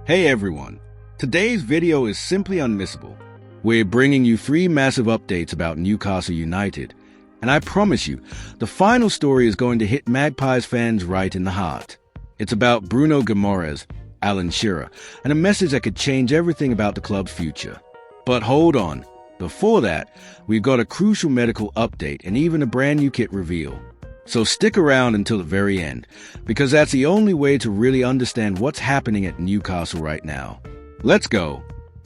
Hey everyone, today's video is simply unmissable. We're bringing you 3 massive updates about Newcastle United, and I promise you, the final story is going to hit Magpies fans right in the heart. It's about Bruno Alan Shearer, and a message that could change everything about the club's future. But hold on, before that, we've got a crucial medical update and even a brand new kit reveal. So stick around until the very end, because that's the only way to really understand what's happening at Newcastle right now. Let's go.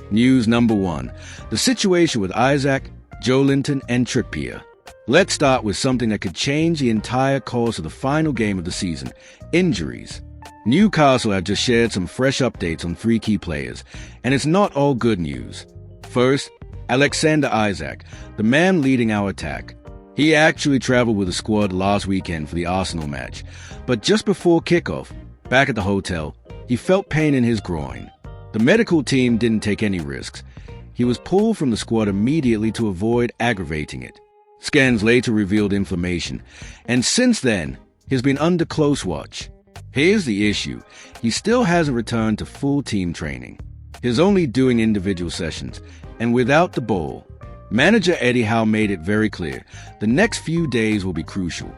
News number 1. The situation with Isaac, Joelinton, and Trippier. Let's start with something that could change the entire course of the final game of the season: injuries. Newcastle have just shared some fresh updates on 3 key players, and it's not all good news. First, Alexander Isak, the man leading our attack. He actually traveled with the squad last weekend for the Arsenal match, but just before kickoff, back at the hotel, he felt pain in his groin. The medical team didn't take any risks. He was pulled from the squad immediately to avoid aggravating it. Scans later revealed inflammation, and since then, he's been under close watch. Here's the issue: he still hasn't returned to full team training. He's only doing individual sessions, and without the ball. Manager Eddie Howe made it very clear the next few days will be crucial.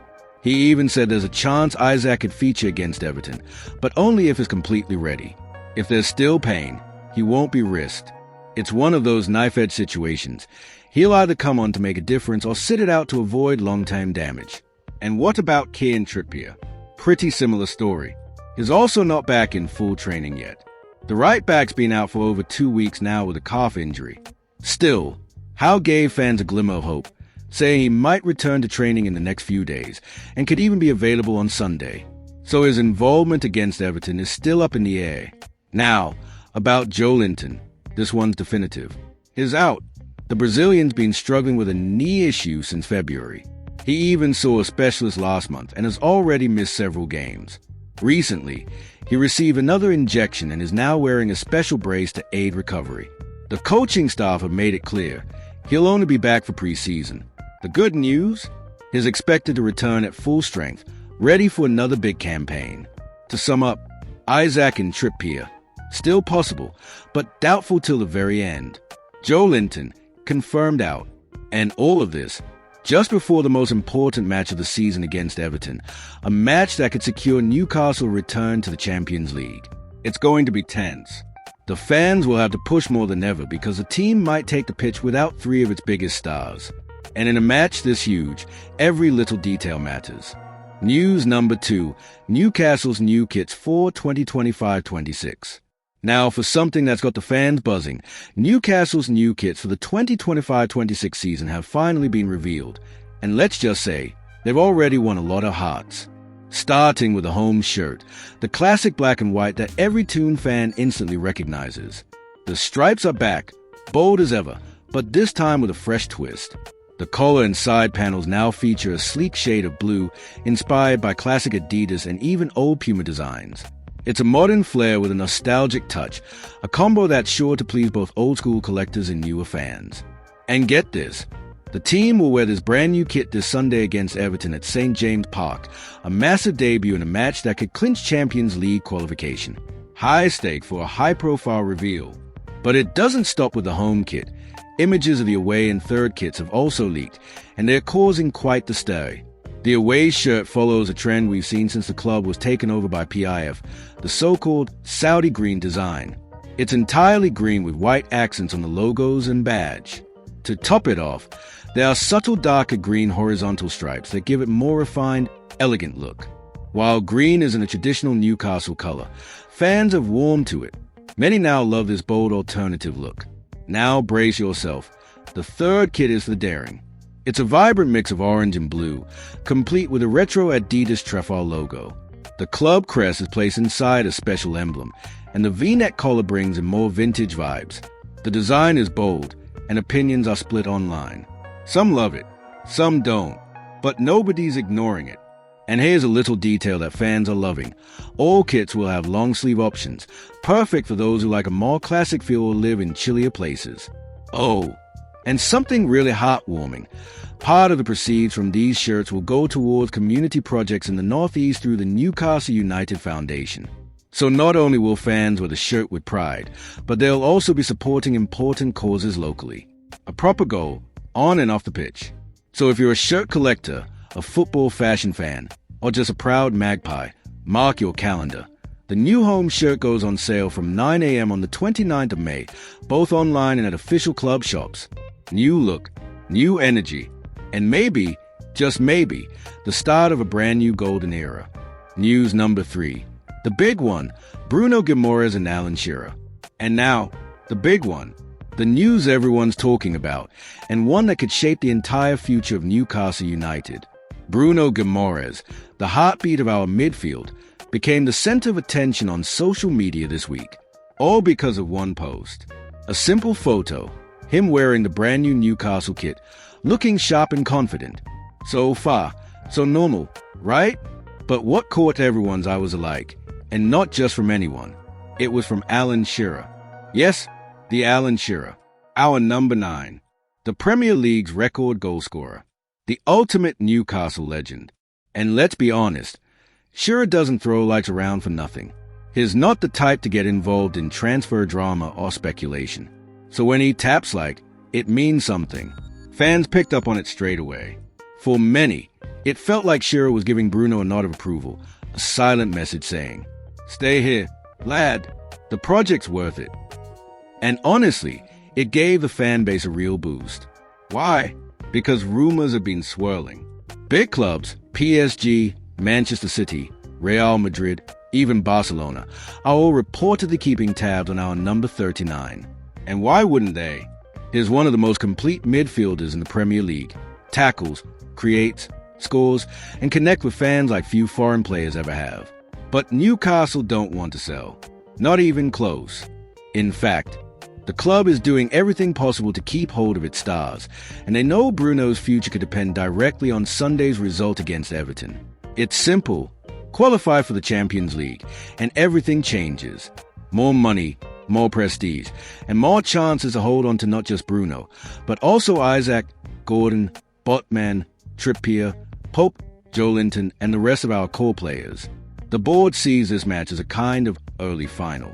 He even said there's a chance Isaac could feature against Everton, but only if he's completely ready. If there's still pain, he won't be risked. It's one of those knife-edge situations. He'll either come on to make a difference or sit it out to avoid long-term damage. And what about Kieran Trippier? Pretty similar story. He's also not back in full training yet. The right back's been out for over 2 weeks now with a calf injury. Still, Howe gave fans a glimmer of hope, saying he might return to training in the next few days and could even be available on Sunday. So his involvement against Everton is still up in the air. Now, about Joelinton. This one's definitive. He's out. The Brazilian's been struggling with a knee issue since February. He even saw a specialist last month and has already missed several games. Recently, he received another injection and is now wearing a special brace to aid recovery. The coaching staff have made it clear he'll only be back for pre-season. The good news? He's expected to return at full strength, ready for another big campaign. To sum up, Isaac and Trippier, still possible, but doubtful till the very end. Joelinton, confirmed out. And all of this, just before the most important match of the season against Everton, a match that could secure Newcastle return to the Champions League. It's going to be tense. The fans will have to push more than ever because the team might take the pitch without 3 of its biggest stars. And in a match this huge, every little detail matters. News number 2, Newcastle's new kits for 2025-26. Now for something that's got the fans buzzing, Newcastle's new kits for the 2025-26 season have finally been revealed. And let's just say, they've already won a lot of hearts. Starting with the home shirt, the classic black and white that every Toon fan instantly recognizes. The stripes are back, bold as ever, but this time with a fresh twist. The collar and side panels now feature a sleek shade of blue, inspired by classic Adidas and even old Puma designs. It's a modern flair with a nostalgic touch, a combo that's sure to please both old-school collectors and newer fans. And get this, the team will wear this brand new kit this Sunday against Everton at St. James Park, a massive debut in a match that could clinch Champions League qualification. High stake for a high-profile reveal. But it doesn't stop with the home kit. Images of the away and third kits have also leaked, and they're causing quite the stir. The away shirt follows a trend we've seen since the club was taken over by PIF, the so-called Saudi green design. It's entirely green with white accents on the logos and badge. To top it off, there are subtle darker green horizontal stripes that give it more refined, elegant look. While green isn't a traditional Newcastle color, fans have warmed to it. Many now love this bold alternative look. Now brace yourself. The third kit is the daring. It's a vibrant mix of orange and blue, complete with a retro Adidas trefoil logo. The club crest is placed inside a special emblem, and the V-neck collar brings in more vintage vibes. The design is bold, and opinions are split online. Some love it, some don't, but nobody's ignoring it. And here's a little detail that fans are loving. All kits will have long sleeve options, perfect for those who like a more classic feel or live in chillier places. Oh, and something really heartwarming. Part of the proceeds from these shirts will go towards community projects in the Northeast through the Newcastle United Foundation. So not only will fans wear the shirt with pride, but they'll also be supporting important causes locally. A proper goal, on and off the pitch. So if you're a shirt collector, a football fashion fan, or just a proud Magpie, mark your calendar. The new home shirt goes on sale from 9 a.m. on the 29th of May, both online and at official club shops. New look, new energy, and maybe, just maybe, the start of a brand new golden era. News number 3. The big one, Bruno and Alan Shearer. And now, the big one, the news everyone's talking about, and one that could shape the entire future of Newcastle United. Bruno, the heartbeat of our midfield, became the center of attention on social media this week, all because of one post. A simple photo, him wearing the brand new Newcastle kit, looking sharp and confident. So far, so normal, right? But what caught everyone's eye was alike, and not just from anyone. It was from Alan Shearer. Yes, the Alan Shearer, our number 9, the Premier League's record goalscorer, the ultimate Newcastle legend. And let's be honest, Shearer doesn't throw likes around for nothing. He's not the type to get involved in transfer drama or speculation. So when he taps like, it means something. Fans picked up on it straight away. For many, it felt like Shearer was giving Bruno a nod of approval, a silent message saying, "Stay here, lad. The project's worth it." And honestly, it gave the fan base a real boost. Why? Because rumors have been swirling. Big clubs, PSG, Manchester City, Real Madrid, even Barcelona, are all reportedly keeping tabs on our number 39. And why wouldn't they? He's one of the most complete midfielders in the Premier League. Tackles, creates, scores, and connect with fans like few foreign players ever have. But Newcastle don't want to sell. Not even close. In fact, the club is doing everything possible to keep hold of its stars, and they know Bruno's future could depend directly on Sunday's result against Everton. It's simple. Qualify for the Champions League, and everything changes. More money, more prestige, and more chances to hold on to not just Bruno, but also Isaac, Gordon, Botman, Trippier, Pope, Joelinton, and the rest of our core players. The board sees this match as a kind of early final.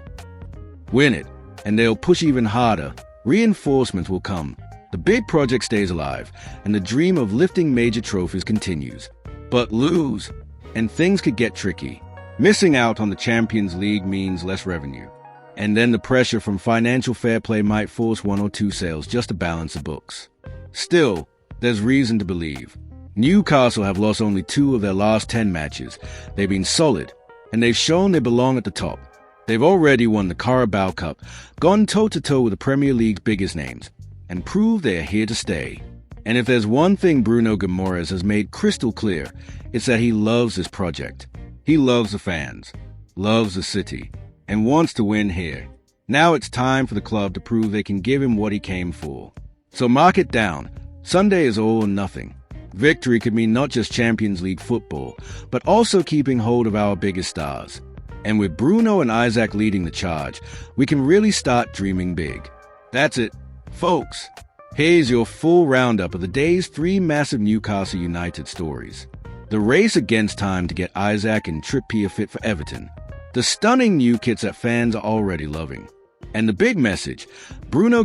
Win it, and they'll push even harder. Reinforcements will come. The big project stays alive, and the dream of lifting major trophies continues. But lose, and things could get tricky. Missing out on the Champions League means less revenue. And then the pressure from financial fair play might force 1 or 2 sales just to balance the books. Still, there's reason to believe. Newcastle have lost only 2 of their last 10 matches. They've been solid, and they've shown they belong at the top. They've already won the Carabao Cup, gone toe-to-toe with the Premier League's biggest names, and proved they are here to stay. And if there's one thing Bruno has made crystal clear, it's that he loves this project. He loves the fans, loves the city, and wants to win here. Now it's time for the club to prove they can give him what he came for. So mark it down. Sunday is all or nothing. Victory could mean not just Champions League football, but also keeping hold of our biggest stars. And with Bruno and Isaac leading the charge, we can really start dreaming big. That's it, folks. Here's your full roundup of the day's 3 massive Newcastle United stories. The race against time to get Isaac and Trippier fit for Everton. The stunning new kits that fans are already loving. And the big message, Bruno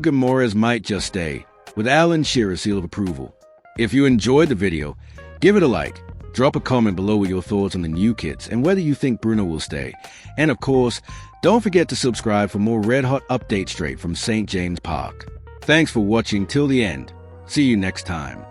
might just stay, with Alan Shearer's seal of approval. If you enjoyed the video, give it a like. Drop a comment below with your thoughts on the new kits and whether you think Bruno will stay. And of course, don't forget to subscribe for more red-hot updates straight from St. James Park. Thanks for watching till the end. See you next time.